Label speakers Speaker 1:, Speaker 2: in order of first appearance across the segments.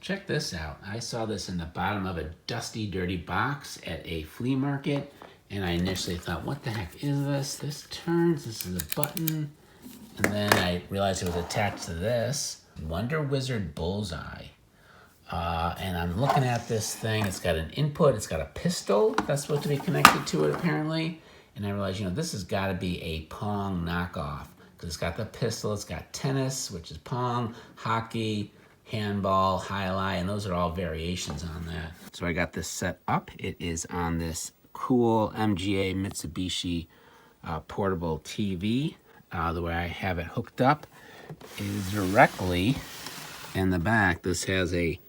Speaker 1: Check this out. I saw this in the bottom of a dusty, dirty box at a flea market, and I initially thought, what the heck is this? This turns, this is a button, and then I realized it was attached to this Wonder Wizard Bullseye. And I'm looking at this thing. It's got an input. It's got a pistol that's supposed to be connected to it, apparently. And I realized, you know, this has got to be a Pong knockoff because it's got the pistol. It's got tennis, which is Pong, hockey, handball, highlight, and those are all variations on that. So I got this set up. It is on this cool MGA Mitsubishi portable TV. The way I have it hooked up is directly in the back. This has a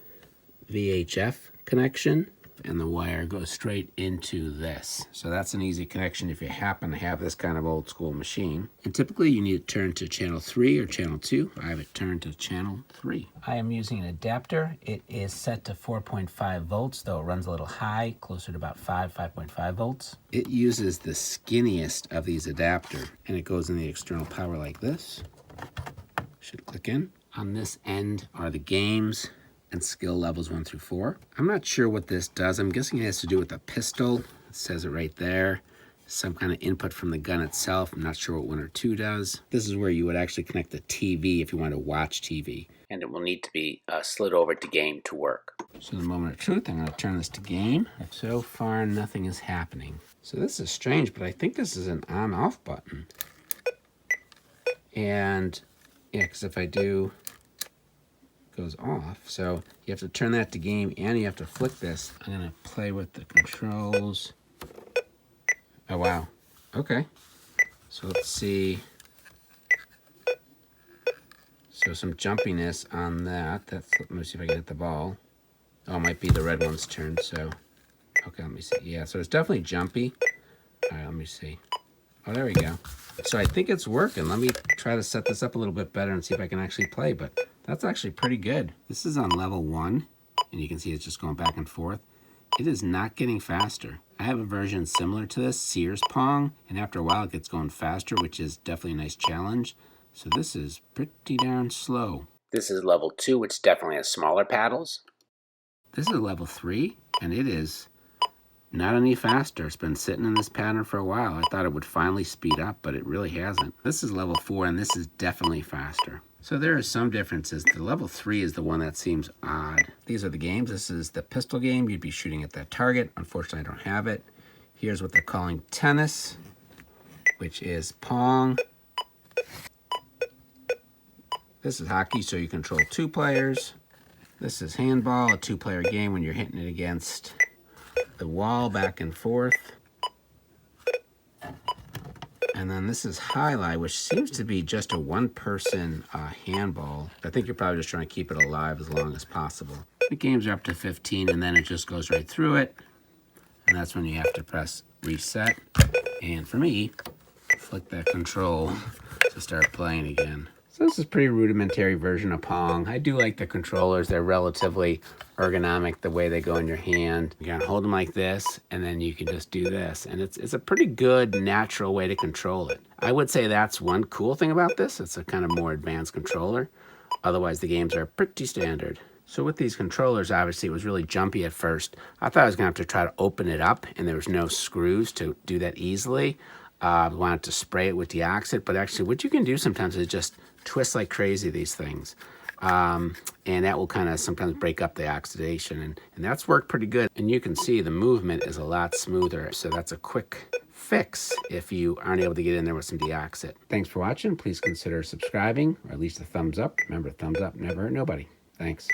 Speaker 1: VHF connection, and the wire goes straight into this. So that's an easy connection if you happen to have this kind of old school machine. And typically you need to turn to channel 3 or channel 2. I have it turned to channel 3. I am using an adapter. It is set to 4.5 volts, though it runs a little high, closer to about 5.5 volts. It uses the skinniest of these adapters, and it goes in the external power like this. Should click in. On this end are the games and skill levels 1 through 4. I'm not sure what this does. I'm guessing it has to do with the pistol. It says it right there. Some kind of input from the gun itself. I'm not sure what 1 or 2 does. This is where you would actually connect the TV if you want to watch TV. And it will need to be slid over to game to work. So the moment of truth, I'm going to turn this to game. So far, nothing is happening. So this is strange, but I think this is an on-off button. And yeah, because if I do, goes off. So you have to turn that to game and you have to flick this. I'm gonna play with the controls. Oh wow, okay. So let's see. So some jumpiness on that. Let me see if I can hit the ball. Oh, it might be the red one's turn, so. Okay, let me see. Yeah, so it's definitely jumpy. All right, let me see. Oh, there we go. So I think it's working. Let me try to set this up a little bit better and see if I can actually play, but that's actually pretty good. This is on level 1, and you can see it's just going back and forth. It is not getting faster. I have a version similar to this, Sears Pong, and after a while it gets going faster, which is definitely a nice challenge. So this is pretty darn slow. This is level 2, which definitely has smaller paddles. This is level 3, and it is not any faster. It's been sitting in this pattern for a while. I thought it would finally speed up, but it really hasn't. This is level 4, and this is definitely faster. So there are some differences. The level 3 is the one that seems odd. These are the games. This is the pistol game. You'd be shooting at that target. Unfortunately, I don't have it. Here's what they're calling tennis, which is Pong. This is hockey, so you control 2 players. This is handball, a 2-player game when you're hitting it against the wall back and forth. And then this is highlight, which seems to be just a 1-person handball. I think you're probably just trying to keep it alive as long as possible. The games are up to 15, and then it just goes right through it. And that's when you have to press reset. And for me, flick that control to start playing again. So this is a pretty rudimentary version of Pong. I do like the controllers. They're relatively ergonomic, the way they go in your hand. You gotta hold them like this, and then you can just do this. And it's a pretty good, natural way to control it. I would say that's one cool thing about this. It's a kind of more advanced controller. Otherwise, the games are pretty standard. So with these controllers, obviously, it was really jumpy at first. I thought I was gonna have to try to open it up, and there was no screws to do that easily. I wanted to spray it with deoxit, but actually what you can do sometimes is just twist like crazy these things. And that will kind of sometimes break up the oxidation, and that's worked pretty good. And you can see the movement is a lot smoother, so that's a quick fix if you aren't able to get in there with some deoxit. Thanks for watching. Please consider subscribing, or at least a thumbs up. Remember, thumbs up never hurt nobody. Thanks.